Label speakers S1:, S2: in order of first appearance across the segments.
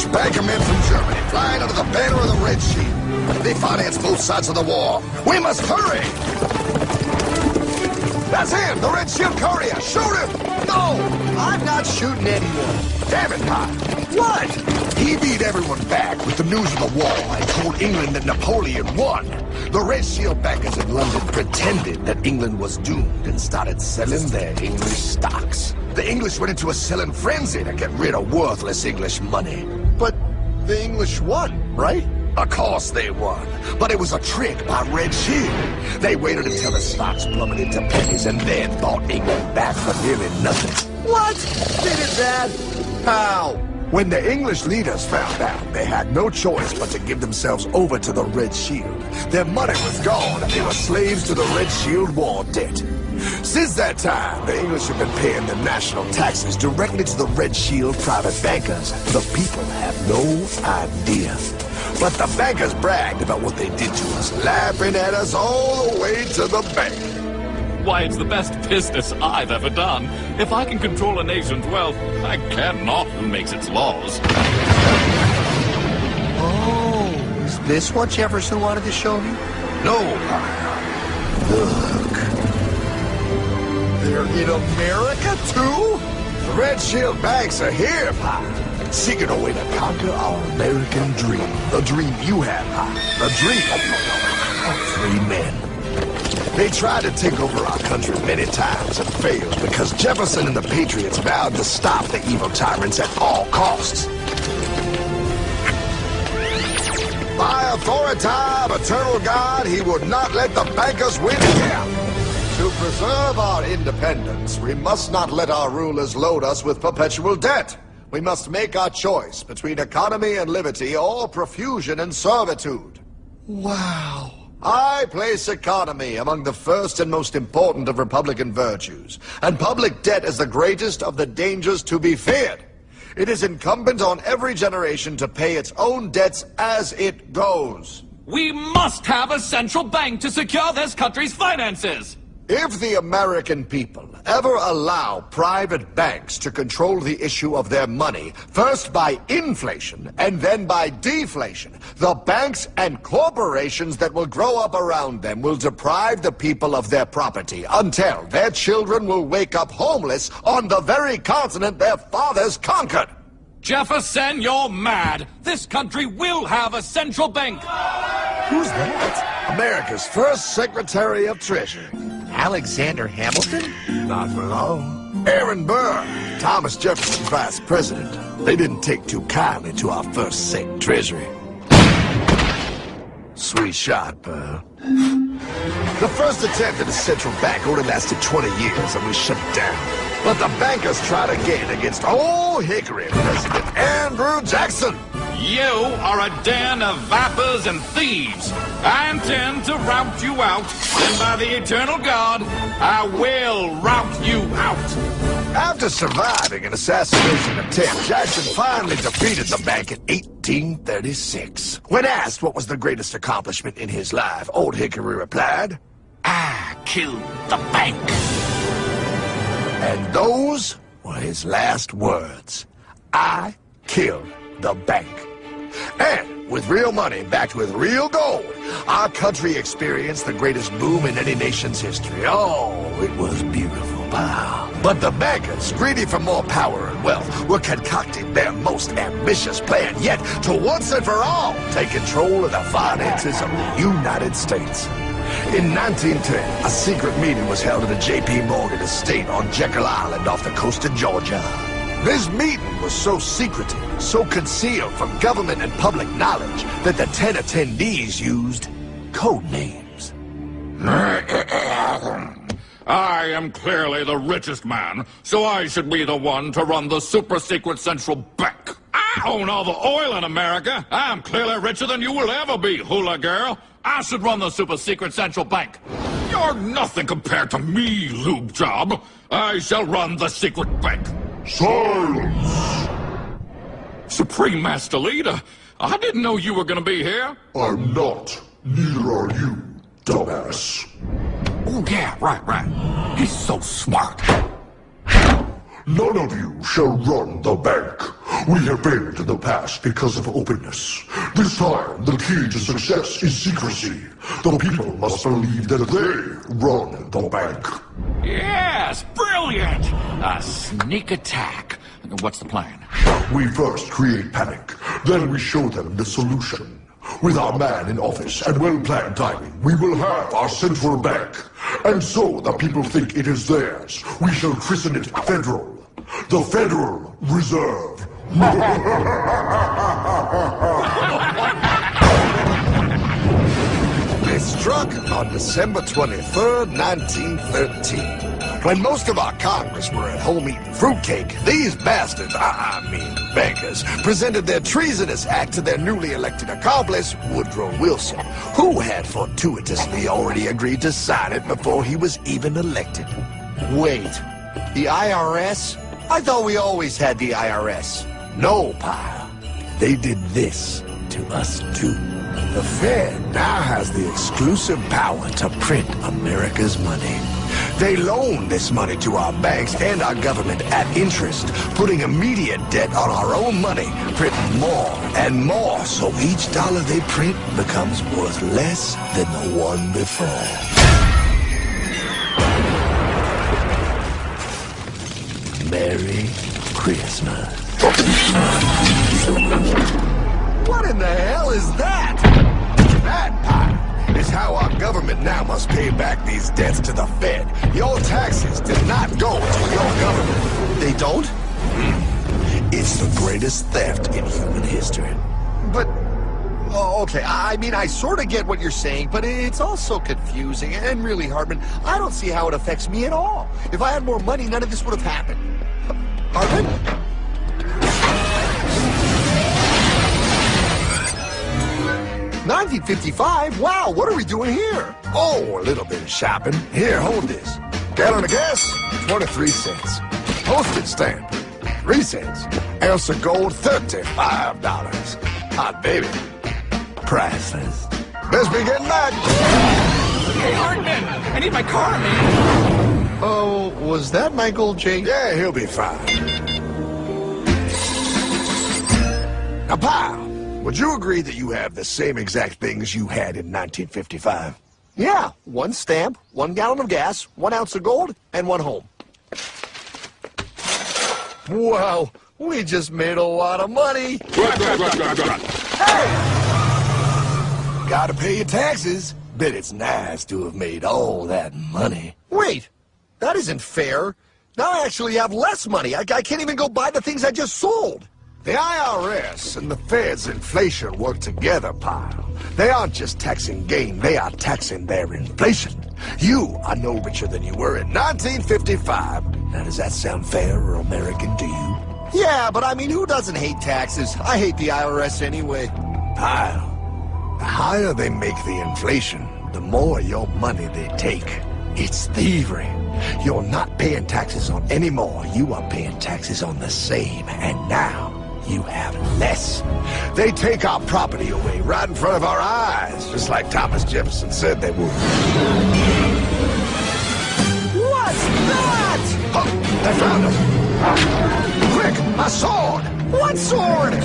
S1: English bankermen from Germany flying under the banner of the Red Shield. They finance both sides of the war. We must hurry! That's him, the Red Shield courier! Shoot him! No! I'm not shooting anyone. Damn it, Pop. What? He beat everyone back with the news of the war and told England that Napoleon won. The Red Shield bankers in London pretended that England was doomed and started selling their English stocks. The English went into a selling frenzy to get rid of worthless English money. But the English won, right? Of course they won, but it was a trick by Red Shield. They waited until the stocks plummeted to pennies and then bought England back for nearly nothing. What? They did that? How? When the English leaders found out, they had no choice but to give themselves over to the Red Shield. Their money was gone and they were slaves to the Red Shield war debt. Since that time, the English have been paying their national taxes directly to the Red Shield private bankers. The people have no idea. But the bankers bragged about what they did to us, laughing at us all the way to the bank.
S2: Why, it's the best business I've ever done. If I can control a nation's wealth, I care not who makes its laws.
S1: Oh, is this what Jefferson wanted to show me? No, look. They're in America, too? The Red Shield banks are here, Pop. Seeking a way to conquer our American dream. The dream you have, Pop. The dream of free men. They tried to take over our country many times and failed because Jefferson and the Patriots vowed to stop the evil tyrants at all costs. By authority of eternal God, he would not let the bankers win again. To preserve our independence, we must not let our rulers load us with perpetual debt. We must make our choice between economy and liberty or profusion and servitude. Wow. I place economy among the first and most important of Republican virtues, and public debt is the greatest of the dangers to be feared. It is incumbent on every generation to pay its own debts as it goes.
S2: We must have a central bank to secure this country's finances!
S1: If the American people ever allow private banks to control the issue of their money, first by inflation and then by deflation, the banks and corporations that will grow up around them will deprive the people of their property until their children will wake up homeless on the very continent their fathers conquered.
S2: Jefferson, you're mad! This country will have a central bank!
S1: Who's that? America's first Secretary of Treasury. Alexander Hamilton? Not for long. Aaron Burr, Thomas Jefferson's vice president. They didn't take too kindly to our first Sec Treasury. Sweet shot, Burr. The first attempt at a central bank only lasted 20 years and we shut it down. But the bankers tried again against Old Hickory President Andrew Jackson.
S2: You are a den of vipers and thieves. I intend to rout you out, and by the eternal God, I will rout you out.
S1: After surviving an assassination attempt, Jackson finally defeated the bank in 1836. When asked what was the greatest accomplishment in his life, Old Hickory replied, "I killed the bank." And those were his last words. I killed the bank. And with real money backed with real gold, our country experienced the greatest boom in any nation's history. Oh, it was beautiful, pal. But the bankers, greedy for more power and wealth, were concocting their most ambitious plan yet to once and for all take control of the finances of the United States. In 1910, a secret meeting was held at a J.P. Morgan estate on Jekyll Island off the coast of Georgia. This meeting was so secretive, so concealed from government and public knowledge that the 10 attendees used code names.
S2: I am clearly the richest man, so I should be the one to run the super-secret central bank. I own all the oil in America. I'm clearly richer than you will ever be, hula girl. I should run the super-secret central bank. You're nothing compared to me, lube job. I shall run the secret bank.
S3: Silence!
S2: Supreme Master Leader, I didn't know you were gonna be here.
S3: I'm not. Neither are you, dumbass.
S2: Oh, yeah, right. He's so smart.
S3: None of you shall run the bank. We have failed in the past because of openness. This time, the key to success is secrecy. The people must believe that they run the bank.
S2: Yes, brilliant! A sneak attack. What's the plan?
S3: We first create panic, then we show them the solution. With our man in office and well-planned timing, we will have our central bank. And so the people think it is theirs. We shall christen it Federal. The Federal Reserve.
S1: It struck on December 23rd, 1913. When most of our Congress were at home eating fruitcake, these bastards, I mean bankers, presented their treasonous act to their newly elected accomplice, Woodrow Wilson, who had fortuitously already agreed to sign it before he was even elected. Wait, the IRS? I thought we always had the IRS. No, pal. They did this to us too. The Fed now has the exclusive power to print America's money. They loan this money to our banks and our government at interest, putting immediate debt on our own money, printing more and more, so each dollar they print becomes worth less than the one before. Merry Christmas. What in the hell is that? That pile is how our government now must pay back these debts to the Fed. Your taxes did not go to your government. They don't? It's the greatest theft in human history. But, oh, okay, I mean, I sort of get what you're saying, but it's also confusing. And really, Hartman, I don't see how it affects me at all. If I had more money, none of this would have happened. Hartman? 1955? Wow, what are we doing here? Oh, a little bit of shopping. Here, hold this. Gallon of gas, 23 cents. Postage stamp, 3 cents. Ounce of gold, $35. Hot baby. Priceless. Best be getting back.
S4: Hey, Hartman! I need my car, man!
S1: Oh, was that Michael J? Yeah, he'll be fine. Now, pal, would you agree that you have the same exact things you had in 1955? Yeah, 1 stamp, 1 gallon of gas, 1 ounce of gold, and 1 home. Wow, we just made a lot of money. Hey! Gotta pay your taxes. Bet it's nice to have made all that money. Wait, that isn't fair. Now I actually have less money. I can't even go buy the things I just sold. The IRS and the Fed's inflation work together, pal. They aren't just taxing gain, they are taxing their inflation. You are no richer than you were in 1955. Now, does that sound fair or American to you? Yeah, but I mean, who doesn't hate taxes? I hate the IRS anyway. Pal, the higher they make the inflation, the more your money they take. It's thievery. You're not paying taxes on any more. You are paying taxes on the same, and now you have less. They take our property away right in front of our eyes, just like Thomas Jefferson said they would. What's that? Oh, they found us. Quick, a sword. What sword? We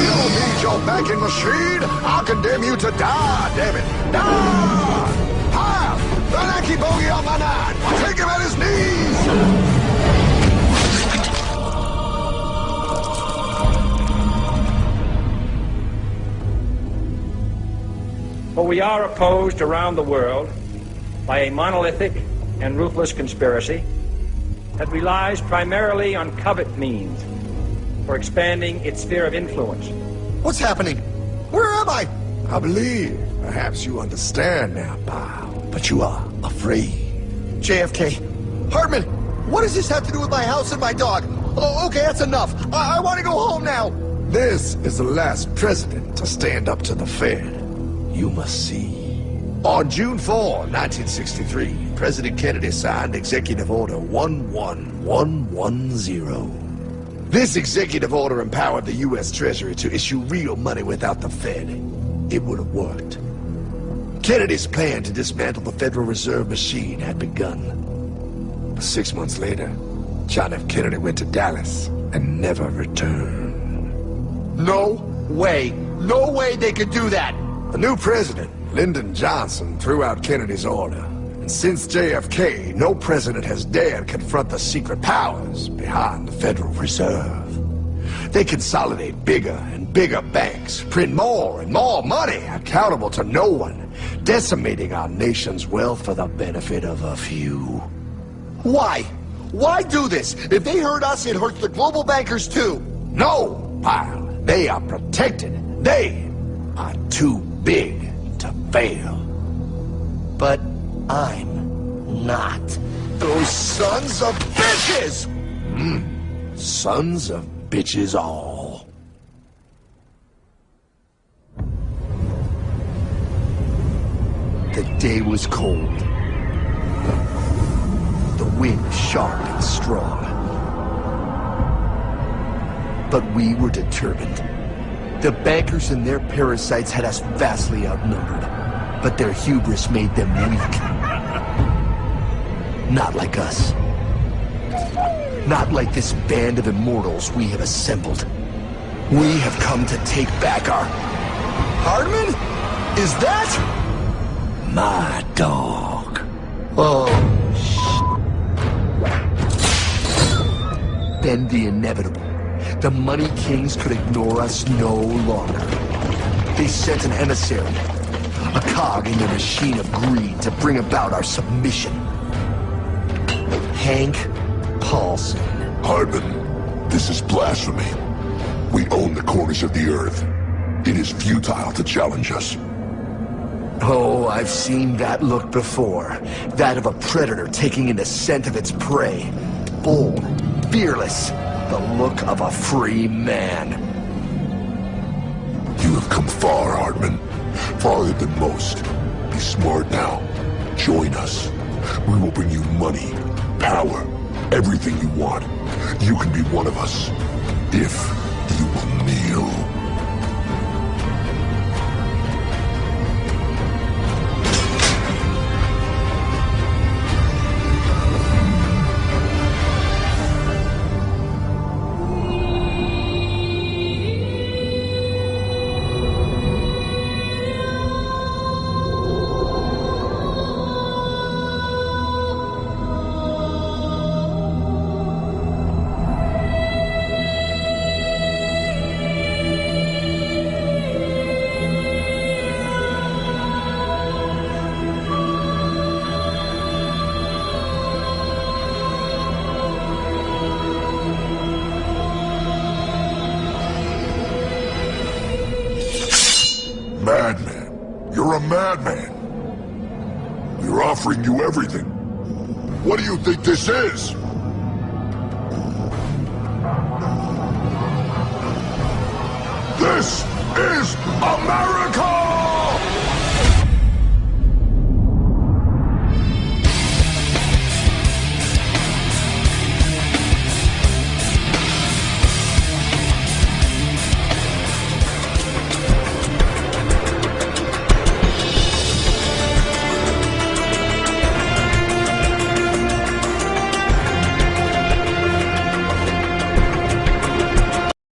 S1: don't need your banking machine. I'll condemn you to die, damn it. Die! Pile, the lanky bogey on my 9. Take him at his knees.
S5: But we are opposed around the world by a monolithic and ruthless conspiracy that relies primarily on covert means for expanding its sphere of influence.
S1: What's happening? Where am I? I believe perhaps you understand now, pal, but you are afraid. JFK. Hartman, what does this have to do with my house and my dog? Oh, okay, that's enough. I want to go home now. This is the last president to stand up to the Fed. You must see. On June 4, 1963, President Kennedy signed Executive Order 11110. This executive order empowered the U.S. Treasury to issue real money without the Fed. It would have worked. Kennedy's plan to dismantle the Federal Reserve machine had begun. But 6 months later, John F. Kennedy went to Dallas and never returned. No way. No way they could do that! The new president, Lyndon Johnson, threw out Kennedy's order. And since JFK, no president has dared confront the secret powers behind the Federal Reserve. They consolidate bigger and bigger banks, print more and more money, accountable to no one, decimating our nation's wealth for the benefit of a few. Why? Why do this? If they hurt us, it hurts the global bankers too. No, pal. They are protected. They are too big to fail. But I'm not. Those sons of bitches! Sons of bitches all. The day was cold. The wind sharp and strong. But we were determined. The bankers and their parasites had us vastly outnumbered, but their hubris made them weak. Not like us. Not like this band of immortals we have assembled. We have come to take back our... Hardman? Is that... my dog? Oh, Then the inevitable. The money kings could ignore us no longer. They sent an emissary, a cog in their machine of greed to bring about our submission. Hank Paulson.
S3: Hardman, this is blasphemy. We own the corners of the earth. It is futile to challenge us.
S1: Oh, I've seen that look before. That of a predator taking in the scent of its prey. Bold, fearless, the look of a free man.
S3: You have come far, Hardman. Farther than most. Be smart now. Join us. We will bring you money, power, everything you want. You can be one of us, if you will kneel. Madman. You're a madman. We're offering you everything. What do you think this is? This is America!